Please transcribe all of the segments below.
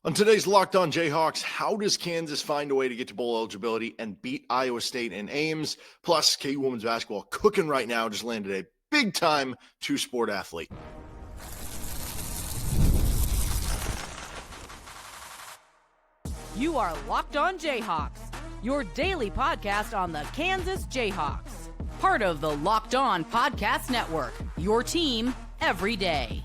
On today's Locked On Jayhawks, how does Kansas find a way to get to bowl eligibility and beat Iowa State in Ames? Plus, KU women's basketball cooking right now, just landed a big-time two-sport athlete. You are Locked On Jayhawks, your daily podcast on the Kansas Jayhawks. Part of the Locked On Podcast Network, your team every day.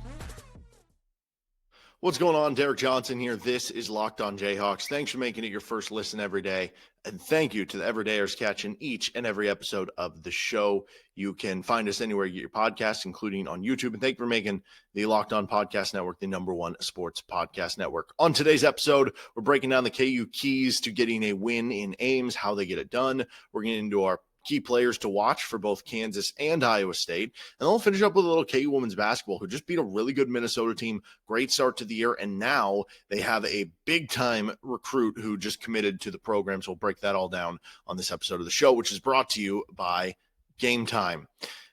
What's going on? Derek Johnson here. This is Locked On Jayhawks. Thanks for making it your first listen every day. And thank you to the everydayers catching each and every episode of the show. You can find us anywhere you get your podcasts, including on YouTube. And thank you for making the Locked On Podcast Network the #1 sports podcast network. On today's episode, we're breaking down the KU keys to getting a win in Ames, how they get it done. We're getting into our key players to watch for both Kansas and Iowa State. And then we'll finish up with a little KU women's basketball, who just beat a really good Minnesota team. Great start to the year. And now they have a big-time recruit who just committed to the program. So we'll break that all down on this episode of the show, which is brought to you by Game Time.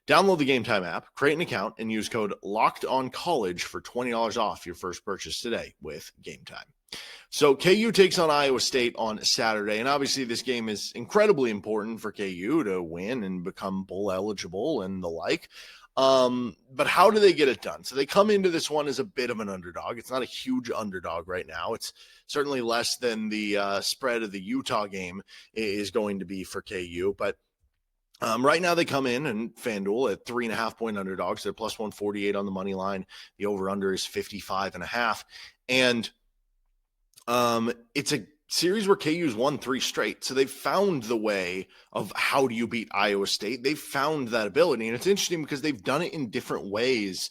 Download the Game Time app, create an account, and use code LOCKEDONCOLLEGE for $20 off your first purchase today with Game Time. So KU takes on Iowa State on Saturday, and obviously this game is incredibly important for KU to win and become bowl eligible and the like. But how do they get it done? So they come into this one as a bit of an underdog. It's not a huge underdog right now. It's certainly less than the spread of the Utah game is going to be for KU, but right now they come in and FanDuel at 3.5-point underdogs. They're plus 148 on the money line. The over-under is 55.5. And it's a series where KU's won 3 straight. So they've found the way of how do you beat Iowa State. They've found that ability. And it's interesting because they've done it in different ways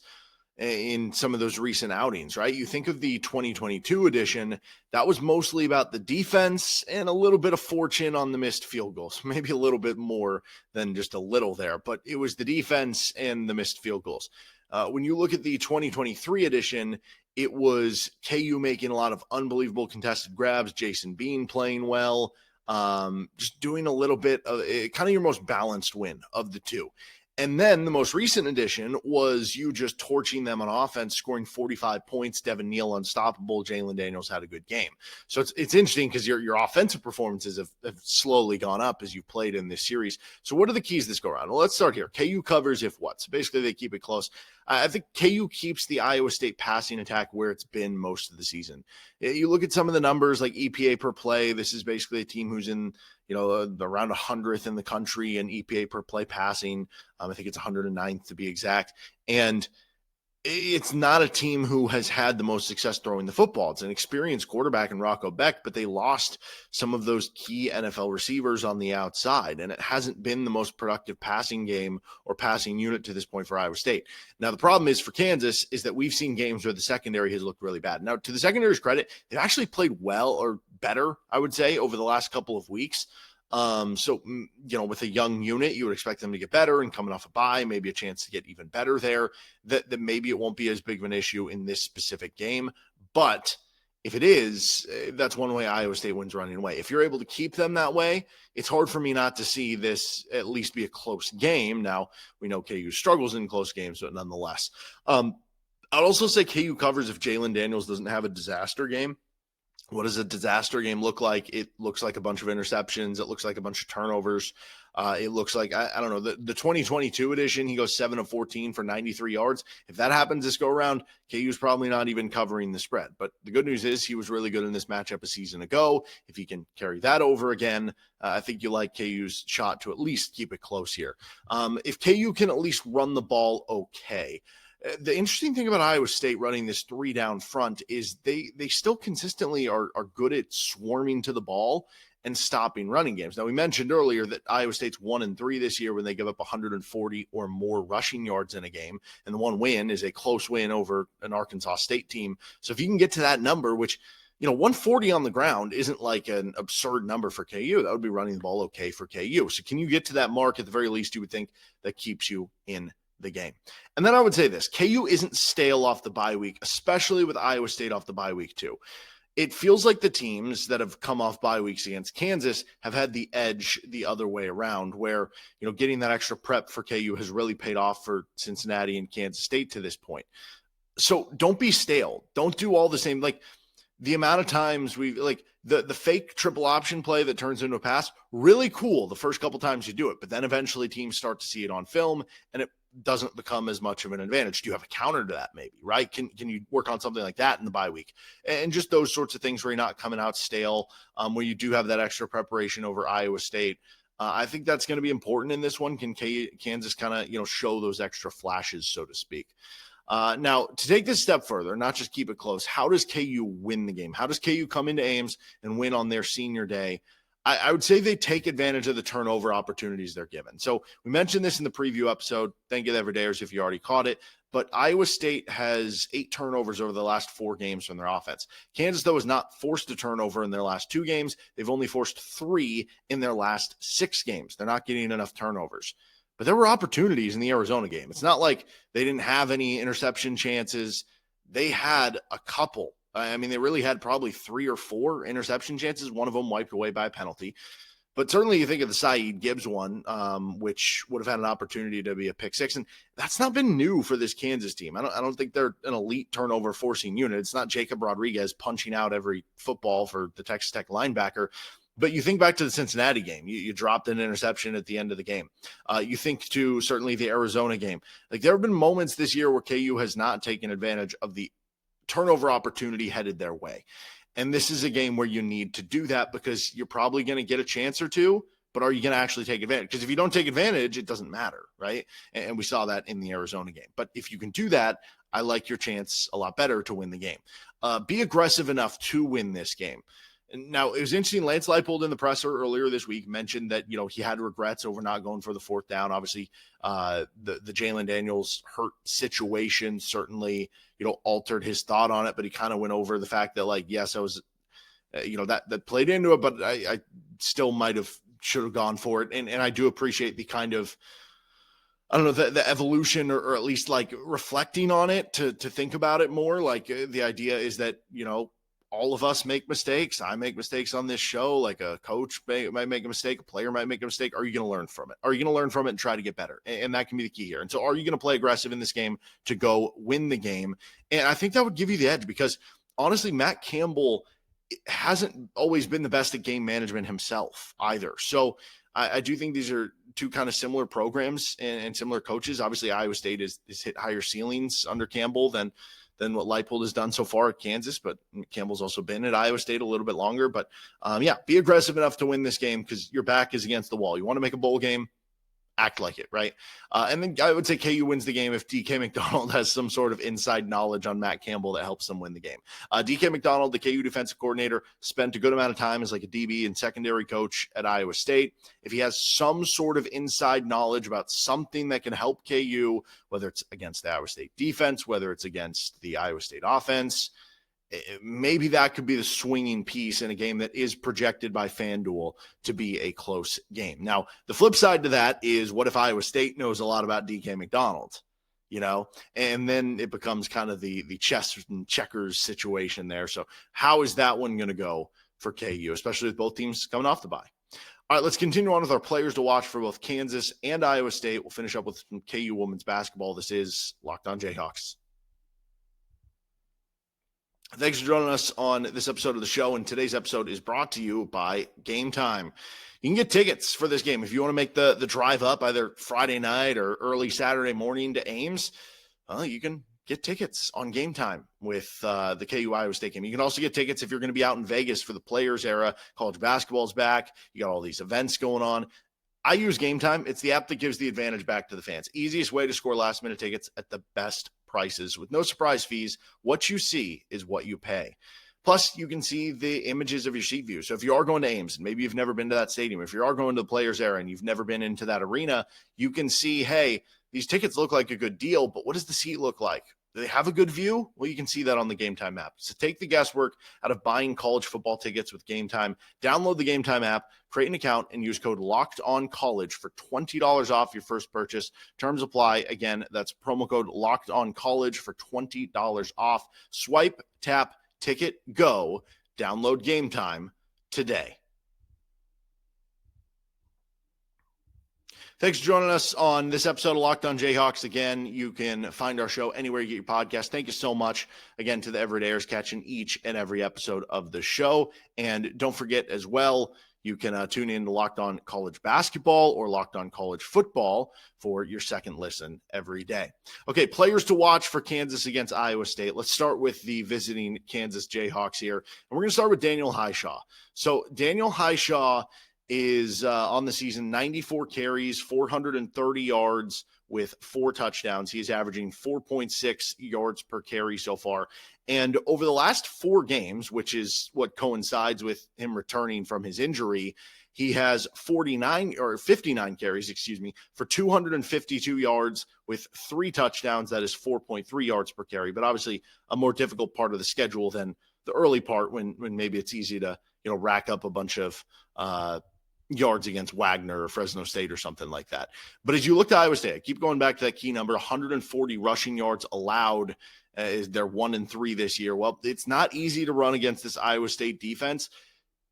in some of those recent outings, right? You think of the 2022 edition, that was mostly about the defense and a little bit of fortune on the missed field goals, maybe a little bit more than just a little there, but it was the defense and the missed field goals. When you look at the 2023 edition, it was KU making a lot of unbelievable contested grabs, Jason Bean playing well, just doing a little bit of kind of your most balanced win of the two. And then the most recent edition was you just torching them on offense, scoring 45 points. Devin Neal unstoppable. Jalon Daniels had a good game. So it's interesting because your offensive performances have slowly gone up as you've played in this series. So what are the keys this go around? Well, let's start here. KU covers if what? So basically they keep it close. I think KU keeps the Iowa State passing attack where it's been most of the season. You look at some of the numbers like EPA per play. This is basically a team who's in, around 100th in the country in EPA per play passing. I think it's 109th to be exact. And it's not a team who has had the most success throwing the football. It's an experienced quarterback in Rocco Beck, but they lost some of those key NFL receivers on the outside, and it hasn't been the most productive passing game or passing unit to this point for Iowa State. Now, the problem is for Kansas is that we've seen games where the secondary has looked really bad. Now, to the secondary's credit, they've actually played well or better, I would say, over the last couple of weeks. With a young unit, you would expect them to get better, and coming off a bye, maybe a chance to get even better there, that maybe it won't be as big of an issue in this specific game. But if it is, that's one way Iowa State wins running away. If you're able to keep them that way, it's hard for me not to see this at least be a close game. Now, we know KU struggles in close games, but nonetheless. I'd also say KU covers if Jalon Daniels doesn't have a disaster game. What does a disaster game look like? It looks like a bunch of interceptions. It looks like a bunch of turnovers. It looks like, I don't know, the 2022 edition, he goes 7 of 14 for 93 yards. If that happens this go around, KU's probably not even covering the spread. But the good news is he was really good in this matchup a season ago. If he can carry that over again, I think you like KU's shot to at least keep it close here. If KU can at least run the ball okay. The interesting thing about Iowa State running this 3-down front is they still consistently are good at swarming to the ball and stopping running games. Now, we mentioned earlier that Iowa State's 1-3 this year when they give up 140 or more rushing yards in a game, and the one win is a close win over an Arkansas State team. So if you can get to that number, which 140 on the ground isn't like an absurd number for KU. That would be running the ball okay for KU. So can you get to that mark at the very least, you would think, that keeps you in the game. And then I would say this, KU isn't stale off the bye week, especially with Iowa State off the bye week too. It feels like the teams that have come off bye weeks against Kansas have had the edge the other way around, where, getting that extra prep for KU has really paid off for Cincinnati and Kansas State to this point. So don't be stale. Don't do all the same. Like, the amount of times we like the fake triple option play that turns into a pass, really cool the first couple times you do it, but then eventually teams start to see it on film and it doesn't become as much of an advantage. Do you have a counter to that maybe, right? Can you work on something like that in the bye week? And just those sorts of things where you're not coming out stale, where you do have that extra preparation over Iowa State. I think that's going to be important in this one. Can Kansas kind of, show those extra flashes, so to speak? Now, to take this step further, not just keep it close, how does KU win the game? How does KU come into Ames and win on their senior day? I would say they take advantage of the turnover opportunities they're given. So we mentioned this in the preview episode. Thank you, Everydayers, if you already caught it. But Iowa State has 8 turnovers over the last 4 games from their offense. Kansas, though, has not forced a turnover in their last 2 games. They've only forced 3 in their last 6 games. They're not getting enough turnovers. But there were opportunities in the Arizona game. It's not like they didn't have any interception chances. They had a couple. I mean, they really had probably 3 or 4 interception chances. One of them wiped away by a penalty. But certainly you think of the Saeed Gibbs one, which would have had an opportunity to be a pick 6. And that's not been new for this Kansas team. I don't think they're an elite turnover forcing unit. It's not Jacob Rodriguez punching out every football for the Texas Tech linebacker. But you think back to the Cincinnati game. You dropped an interception at the end of the game. You think to certainly the Arizona game. Like there have been moments this year where KU has not taken advantage of the turnover opportunity headed their way. And this is a game where you need to do that because you're probably going to get a chance or two, but are you going to actually take advantage? Because if you don't take advantage, it doesn't matter, right? And we saw that in the Arizona game. But if you can do that, I like your chance a lot better to win the game. Be aggressive enough to win this game. Now, it was interesting. Lance Leipold in the presser earlier this week mentioned that, he had regrets over not going for the 4th down. Obviously, the Jalon Daniels hurt situation certainly, altered his thought on it, but he kind of went over the fact that, yes, I was, that played into it, but I still should have gone for it. And I do appreciate the kind of, I don't know, the evolution or at least reflecting on it to think about it more. The idea is that, all of us make mistakes. I make mistakes on this show. Like a coach might make a mistake. A player might make a mistake. Are you going to learn from it? Are you going to learn from it and try to get better? And that can be the key here. And so are you going to play aggressive in this game to go win the game? And I think that would give you the edge because honestly, Matt Campbell hasn't always been the best at game management himself either. So I do think these are 2 kind of similar programs and similar coaches. Obviously, Iowa State has hit higher ceilings under Campbell than what Leipold has done so far at Kansas, but Campbell's also been at Iowa State a little bit longer. But be aggressive enough to win this game because your back is against the wall. You want to make a bowl game, act like it, right? And then I would say KU wins the game if DK McDonald has some sort of inside knowledge on Matt Campbell that helps them win the game. DK McDonald, the KU defensive coordinator, spent a good amount of time as a DB and secondary coach at Iowa State. If he has some sort of inside knowledge about something that can help KU, whether it's against the Iowa State defense, whether it's against the Iowa State offense, maybe that could be the swinging piece in a game that is projected by FanDuel to be a close game. Now, the flip side to that is what if Iowa State knows a lot about DK McDonald, and then it becomes kind of the chess and checkers situation there. So how is that one going to go for KU, especially with both teams coming off the bye? All right, let's continue on with our players to watch for both Kansas and Iowa State. We'll finish up with some KU women's basketball. This is Locked On Jayhawks. Thanks for joining us on this episode of the show, and today's episode is brought to you by Game Time. You can get tickets for this game if you want to make the drive up either Friday night or early Saturday morning to Ames. You can get tickets on Game Time with the KU Iowa State game. You can also get tickets if you're going to be out in Vegas for the Players era. College basketball's back. You got all these events going on. I use Game Time. It's the app that gives the advantage back to the fans. Easiest way to score last-minute tickets at the best prices with no surprise fees. What you see is what you pay. Plus, you can see the images of your seat view. So if you are going to Ames and maybe you've never been to that stadium, if you are going to the Players era and you've never been into that arena, you can see, hey, these tickets look like a good deal, but what does the seat look like? Do they have a good view? Well, you can see that on the Game Time app. So take the guesswork out of buying college football tickets with Game Time. Download the Game Time app, create an account, and use code LOCKEDONCollege for $20 off your first purchase. Terms apply. Again, that's promo code LOCKEDONCollege for $20 off. Swipe, tap, ticket, go. Download Game Time today. Thanks for joining us on this episode of Locked On Jayhawks. Again, you can find our show anywhere you get your podcast. Thank you so much, again, to the Everydayers catching each and every episode of the show. And don't forget as well, you can tune in to Locked On College Basketball or Locked On College Football for your second listen every day. Okay, players to watch for Kansas against Iowa State. Let's start with the visiting Kansas Jayhawks here. And we're going to start with Daniel Hishaw. So Daniel Hishaw is on the season 94 carries, 430 yards with 4 touchdowns. He's averaging 4.6 yards per carry so far. And over the last 4 games, which is what coincides with him returning from his injury, he has 59 carries, for 252 yards with 3 touchdowns. That is 4.3 yards per carry, but obviously a more difficult part of the schedule than the early part when maybe it's easy to, rack up a bunch of yards against Wagner or Fresno State or something like that. But as you look to Iowa State, I keep going back to that key number, 140 rushing yards allowed. They're 1-3 this year. Well, it's not easy to run against this Iowa State defense.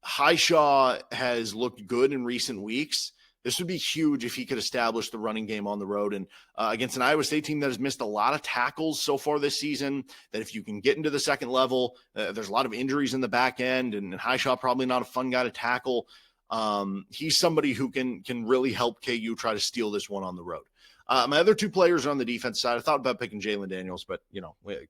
Hishaw has looked good in recent weeks. This would be huge if he could establish the running game on the road and against an Iowa State team that has missed a lot of tackles so far this season, that if you can get into the second level, there's a lot of injuries in the back end, and Hishaw probably not a fun guy to tackle. He's somebody who can really help KU try to steal this one on the road. My other 2 players are on the defense side. I thought about picking Jalon Daniels, but,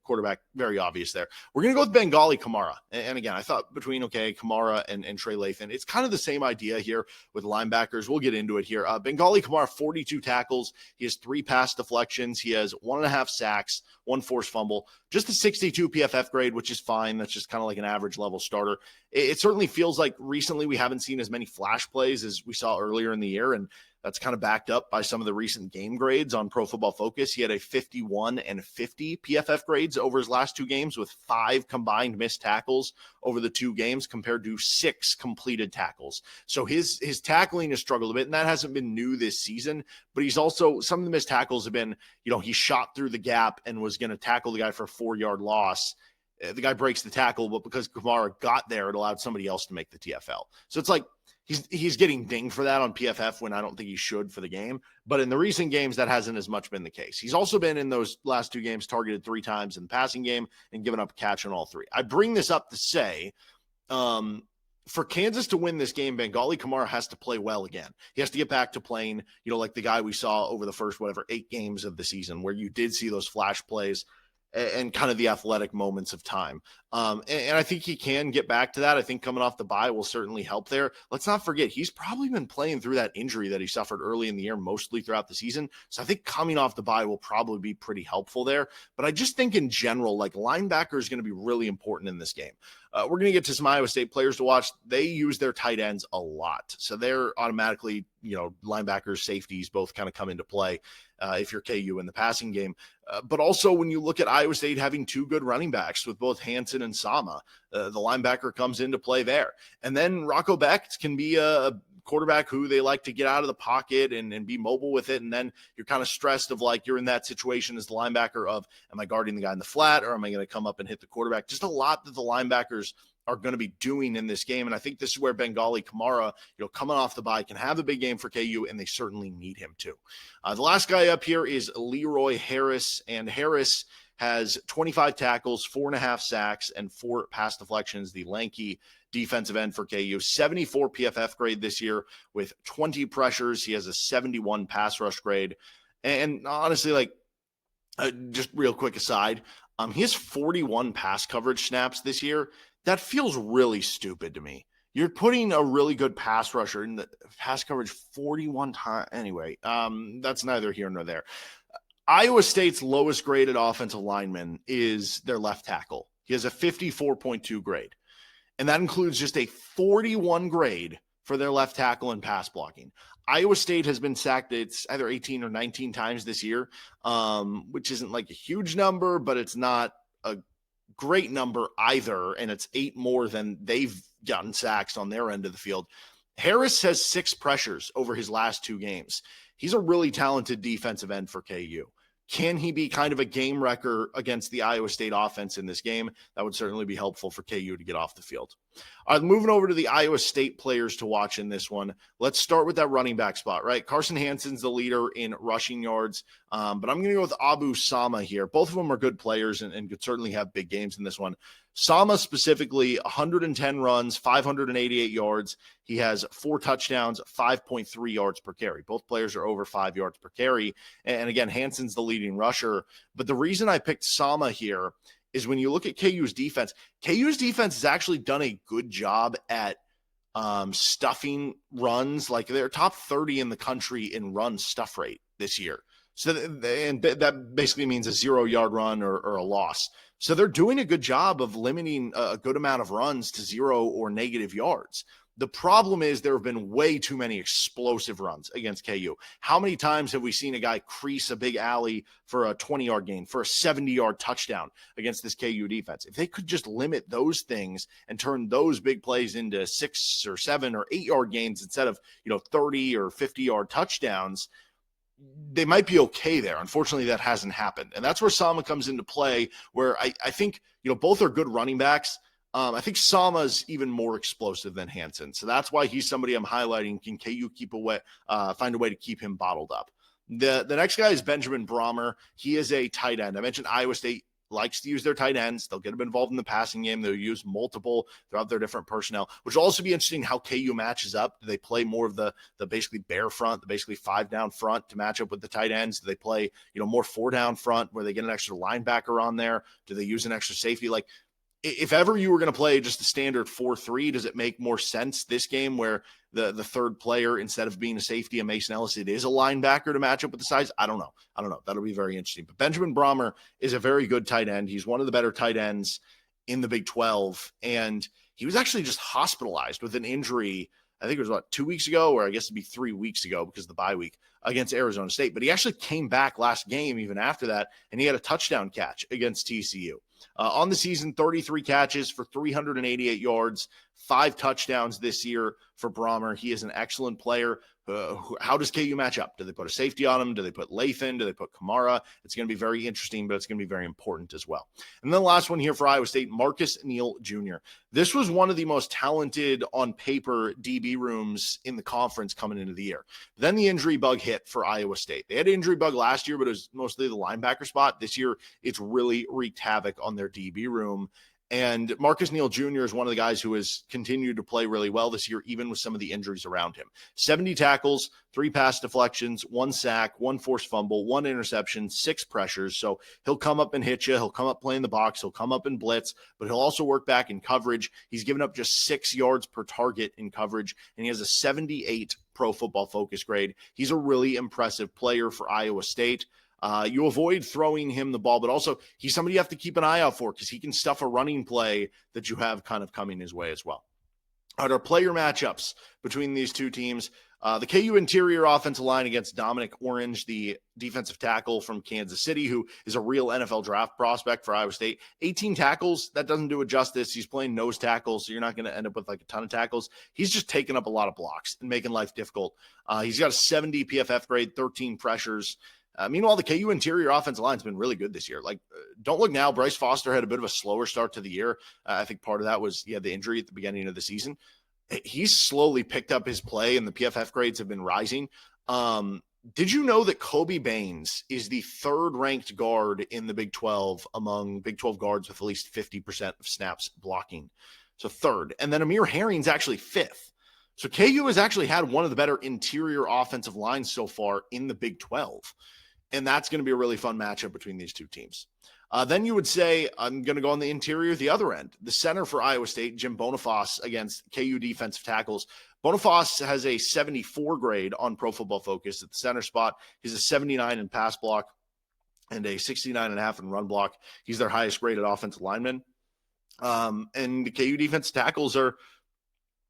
quarterback, very obvious there. We're going to go with Bangally Kamara. And again, I thought between, Kamara and Trey Lathan, it's kind of the same idea here with linebackers. We'll get into it here. Bangally Kamara, 42 tackles. He has 3 pass deflections. He has 1.5 sacks, 1 forced fumble, just a 62 PFF grade, which is fine. That's just kind of like an average level starter. It certainly feels like recently we haven't seen as many flash plays as we saw earlier in the year, and that's kind of backed up by some of the recent game grades on Pro Football Focus. He had a 51 and 50 PFF grades over his last 2 games, with 5 combined missed tackles over the 2 games compared to 6 completed tackles. So his tackling has struggled a bit, and that hasn't been new this season, but he's also, some of the missed tackles have been, he shot through the gap and was going to tackle the guy for a 4-yard loss. The guy breaks the tackle, but because Kamara got there, it allowed somebody else to make the TFL. So it's like, he's getting dinged for that on PFF when I don't think he should for the game. But in the recent games, that hasn't as much been the case. He's also been in those last 2 games targeted 3 times in the passing game and given up a catch on all 3. I bring this up to say, for Kansas to win this game, Bangally Kamara has to play well again. He has to get back to playing, like the guy we saw over the first, 8 games of the season, where you did see those flash plays and kind of the athletic moments of time. And I think he can get back to that. I think coming off the bye will certainly help there. Let's not forget, he's probably been playing through that injury that he suffered early in the year, mostly throughout the season. So I think coming off the bye will probably be pretty helpful there. But I just think in general, linebacker is going to be really important in this game. We're going to get to some Iowa State players to watch. They use their tight ends a lot. So they're automatically, linebackers, safeties, both kind of come into play if you're KU in the passing game. But also when you look at Iowa State having 2 good running backs with both Hansen and S'mya, the linebacker comes into play there. And then Rocco Becht can be a quarterback who they like to get out of the pocket and be mobile with it. And then you're kind of stressed of you're in that situation as the linebacker of, am I guarding the guy in the flat or am I going to come up and hit the quarterback? Just a lot that the linebackers are going to be doing in this game. And I think this is where Bangally Kamara, coming off the bye, can have a big game for KU, and they certainly need him to. The last guy up here is Leroy Harris, and Harris has 25 tackles, 4.5 sacks, and 4 pass deflections. The lanky defensive end for KU, 74 PFF grade this year with 20 pressures. He has a 71 pass rush grade. And honestly, just real quick aside, he has 41 pass coverage snaps this year. That feels really stupid to me. You're putting a really good pass rusher in the pass coverage 41 times. Anyway, that's neither here nor there. Iowa State's lowest graded offensive lineman is their left tackle. He has a 54.2 grade. And that includes just a 41 grade for their left tackle and pass blocking. Iowa State has been sacked, it's either 18 or 19 times this year, which isn't a huge number, but it's not a great number either. And it's 8 more than they've gotten sacks on their end of the field. Harris has 6 pressures over his last 2 games. He's a really talented defensive end for KU. Can he be kind of a game wrecker against the Iowa State offense in this game? That would certainly be helpful for KU to get off the field. All right, moving over to the Iowa State players to watch in this one. Let's start with that running back spot, right? Carson Hansen's the leader in rushing yards, but I'm going to go with Abu Sama here. Both of them are good players and could certainly have big games in this one. Sama specifically, 110 runs, 588 yards. He has 4 touchdowns, 5.3 yards per carry. Both players are over 5 yards per carry. And again, Hansen's the leading rusher. But the reason I picked Sama here is when you look at KU's defense has actually done a good job at stuffing runs. Like they're top 30 in the country in run stuff rate this year. So and that basically means a 0-yard run or a loss. So they're doing a good job of limiting a good amount of runs to 0 or negative yards. The problem is there have been way too many explosive runs against KU. How many times have we seen a guy crease a big alley for a 20-yard gain, for a 70-yard touchdown against this KU defense? If they could just limit those things and turn those big plays into 6 or 7 or 8-yard gains instead of 30 or 50-yard touchdowns, they might be okay there. Unfortunately, that hasn't happened. And that's where Sama comes into play, where I think, both are good running backs. I think Sama's even more explosive than Hansen. So that's why he's somebody I'm highlighting. Can KU find a way to keep him bottled up? The next guy is Benjamin Brahmer. He is a tight end. I mentioned Iowa State likes to use their tight ends. They'll get them involved in the passing game. They'll use multiple throughout their different personnel, which will also be interesting how KU matches up. Do they play more of the basically bare front, the basically 5-down front to match up with the tight ends? Do they play, more 4-down front where they get an extra linebacker on there? Do they use an extra safety? Like, if ever you were going to play just the standard 4-3, does it make more sense this game where the third player, instead of being a safety, a Mason Ellis, it is a linebacker to match up with the size? I don't know. That'll be very interesting. But Benjamin Brahmer is a very good tight end. He's one of the better tight ends in the Big 12. And he was actually just hospitalized with an injury, I think it was 2 weeks ago, or I guess it'd be 3 weeks ago because of the bye week, against Arizona State. But he actually came back last game even after that, and he had a touchdown catch against TCU. On the season, 33 catches for 388 yards, 5 touchdowns this year for Brahmer. He is an excellent player. How does KU match up? Do they put a safety on him? Do they put Lathan? Do they put Kamara? It's going to be very interesting, but it's going to be very important as well. And then the last one here for Iowa State, Marcus Neal Jr. This was one of the most talented on paper DB rooms in the conference coming into the year. Then the injury bug hit for Iowa State. They had an injury bug last year, but it was mostly the linebacker spot. This year, it's really wreaked havoc on their DB room. And Marcus Neal Jr. is one of the guys who has continued to play really well this year, even with some of the injuries around him. 70 tackles, 3 pass deflections, 1 sack, 1 forced fumble, 1 interception, 6 pressures. So he'll come up and hit you. He'll come up playing the box. He'll come up and blitz, but he'll also work back in coverage. He's given up just 6 yards per target in coverage, and he has a 78 Pro Football Focus grade. He's a really impressive player for Iowa State. You avoid throwing him the ball, but also he's somebody you have to keep an eye out for because he can stuff a running play that you have kind of coming his way as well. All right, our player matchups between these two teams. The KU interior offensive line against Dominic Orange, the defensive tackle from Kansas City, who is a real NFL draft prospect for Iowa State. 18 tackles, that doesn't do it justice. He's playing nose tackle, so you're not going to end up with like a ton of tackles. He's just taking up a lot of blocks and making life difficult. He's got a 70 PFF grade, 13 pressures. Meanwhile, the KU interior offensive line has been really good this year. Don't look now. Bryce Foster had a bit of a slower start to the year. I think part of that was he had the injury at the beginning of the season. He's slowly picked up his play, and the PFF grades have been rising. Did you know that Kobe Baines is the 3rd-ranked guard in the Big 12 among Big 12 guards with at least 50% of snaps blocking? So 3rd. And then Amir Herring's actually 5th. So KU has actually had one of the better interior offensive lines so far in the Big 12. And that's going to be a really fun matchup between these two teams. Then you would say, I'm going to go on the interior, the other end. The center for Iowa State, Jim Boniface, against KU defensive tackles. Boniface has a 74 grade on Pro Football Focus at the center spot. He's a 79 in pass block and a 69.5 in run block. He's their highest graded offensive lineman. And the KU defensive tackles are,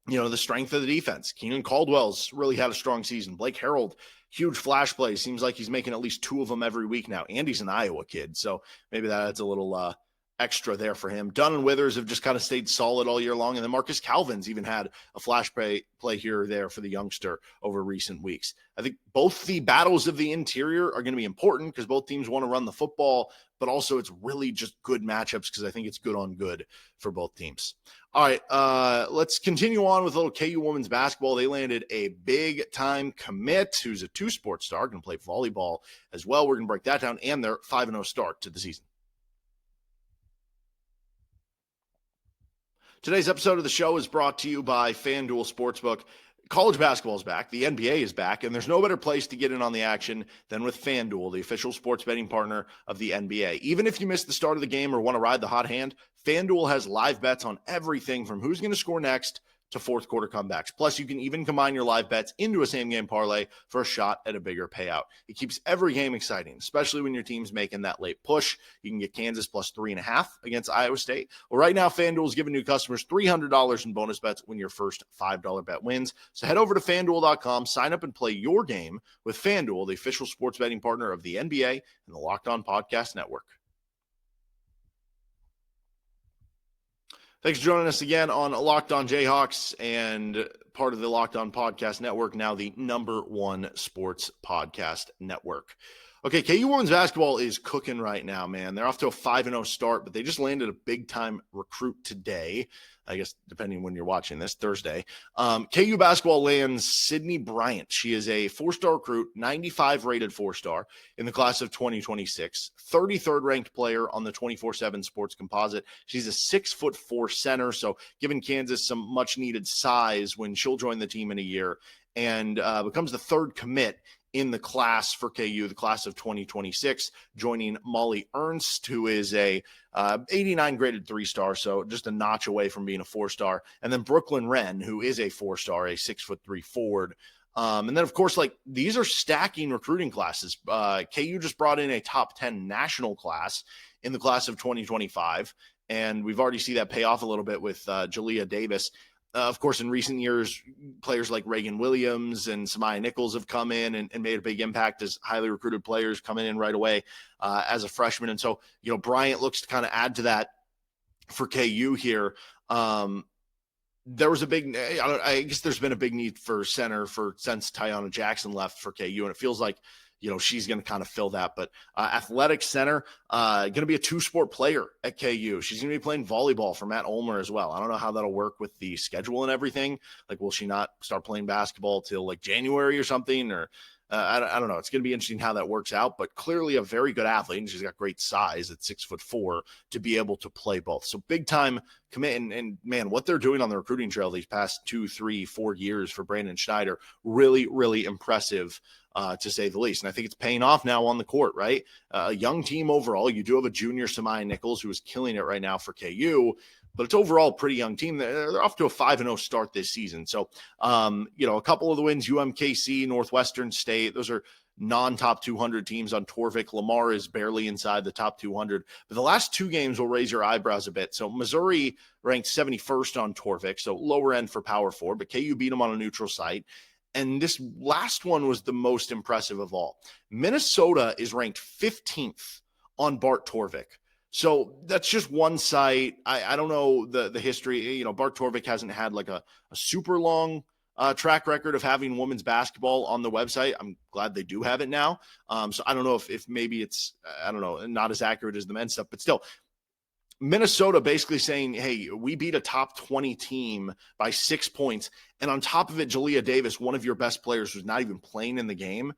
the strength of the defense. Keenan Caldwell's really had a strong season. Blake Harrell, huge flash plays. Seems like he's making at least 2 of them every week now. And he's an Iowa kid, so maybe that adds a little extra there for him. Dunn and Withers have just kind of stayed solid all year long. And then Marcus Calvin's even had a flash play here or there for the youngster over recent weeks. I think both the battles of the interior are going to be important because both teams want to run the football, but also it's really just good matchups because I think it's good on good for both teams. All right, let's continue on with a little KU women's basketball. They landed a big-time commit who's a two-sport star, going to play volleyball as well. We're going to break that down, and their 5-0 start to the season. Today's episode of the show is brought to you by FanDuel Sportsbook. College basketball is back, the NBA is back, and there's no better place to get in on the action than with FanDuel, the official sports betting partner of the NBA. Even if you missed the start of the game or want to ride the hot hand, FanDuel has live bets on everything from who's going to score next to fourth quarter comebacks. Plus, you can even combine your live bets into a same-game parlay for a shot at a bigger payout. It keeps every game exciting, especially when your team's making that late push. You can get Kansas plus 3.5 against Iowa State. Well, right now, FanDuel is giving new customers $300 in bonus bets when your first $5 bet wins. So head over to FanDuel.com, sign up, and play your game with FanDuel, the official sports betting partner of the NBA and the Locked On Podcast Network. Thanks for joining us again on Locked On Jayhawks and part of the Locked On Podcast Network, now the #1 sports podcast network. Okay, KU women's basketball is cooking right now, man. They're off to a 5-0 start, but they just landed a big-time recruit today. I guess depending when you're watching this, Thursday. KU basketball lands Cydnee Bryant. She is a 4-star recruit, 95 rated 4-star in the class of 2026, 33rd ranked player on the 24/7 Sports Composite. She's a 6'4" center, so giving Kansas some much needed size when she'll join the team in a year, and becomes the third commit in the class for KU, the class of 2026, joining Molly Ernst, who is a 89 graded 3-star, so just a notch away from being a 4-star. And then Brooklyn Wren, who is a 4-star, a 6'3" forward. And then, of course, like these are stacking recruiting classes. KU just brought in a top 10 national class in the class of 2025, and we've already seen that pay off a little bit with Jalea Davis. Of course, in recent years, players like Reagan Williams and S'mya Nichols have come in and made a big impact as highly recruited players coming in right away as a freshman. And so, Bryant looks to kind of add to that for KU here. There was a big, I guess there's been a big need for center since Tiana Jackson left for KU. And it feels like, she's going to kind of fill that. But athletic center, going to be a two-sport player at KU. She's going to be playing volleyball for Matt Ulmer as well. I don't know how that'll work with the schedule and everything. Like, will she not start playing basketball till like January or something? Or I don't know. It's going to be interesting how that works out. But clearly a very good athlete, and she's got great size at 6'4" to be able to play both. So big-time commit. And man, what they're doing on the recruiting trail these past 2, 3, 4 years for Brandon Schneider, really, really impressive. To say the least. And I think it's paying off now on the court, right? A young team overall. You do have a junior, S'mya Nichols, who is killing it right now for KU, but it's overall a pretty young team. They're off to a 5-0 start this season. So, a couple of the wins, UMKC, Northwestern State, those are non-top 200 teams on Torvik. Lamar is barely inside the top 200. But the last two games will raise your eyebrows a bit. So Missouri ranked 71st on Torvik, so lower end for Power 4, but KU beat them on a neutral site. And this last one was the most impressive of all. Minnesota is ranked 15th on Bart Torvik. So that's just one site. I don't know the history. Bart Torvik hasn't had like a super long track record of having women's basketball on the website. I'm glad they do have it now. So I don't know if maybe it's, not as accurate as the men's stuff, but still. Minnesota basically saying, hey, we beat a top 20 team by 6 points. And on top of it, Jalea Davis, one of your best players, who's not even playing in the game.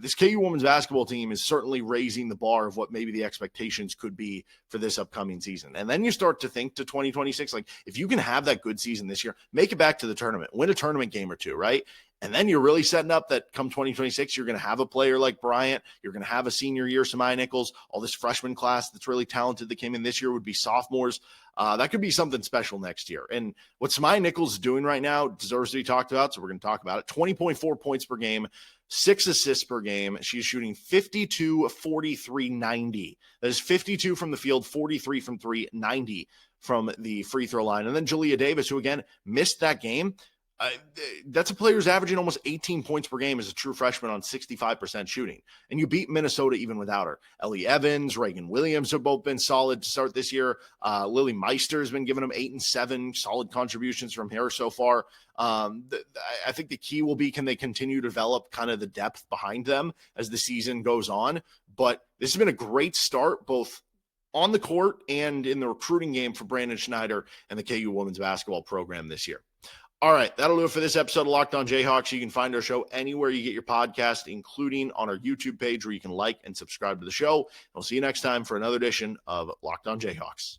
This KU women's basketball team is certainly raising the bar of what maybe the expectations could be for this upcoming season. And then you start to think to 2026, like if you can have that good season this year, make it back to the tournament, win a tournament game or two, right? And then you're really setting up that come 2026, you're going to have a player like Bryant. You're going to have a senior year, S'mya Nichols, all this freshman class that's really talented that came in this year would be sophomores. That could be something special next year. And what S'mya Nichols is doing right now deserves to be talked about, so we're going to talk about it. 20.4 points per game, 6 assists per game. She's shooting 52, 43, 90. That is 52 from the field, 43 from 3, 90 from the free throw line. And then Jalea Davis, who again missed that game. That's a player who's averaging almost 18 points per game as a true freshman on 65% shooting. And you beat Minnesota even without her. Ellie Evans, Reagan Williams have both been solid to start this year. Lily Meister has been giving them 8 and 7 solid contributions from here so far. I think the key will be, can they continue to develop kind of the depth behind them as the season goes on? But this has been a great start, both on the court and in the recruiting game for Brandon Schneider and the KU women's basketball program this year. All right, that'll do it for this episode of Locked On Jayhawks. You can find our show anywhere you get your podcast, including on our YouTube page where you can like and subscribe to the show. We'll see you next time for another edition of Locked On Jayhawks.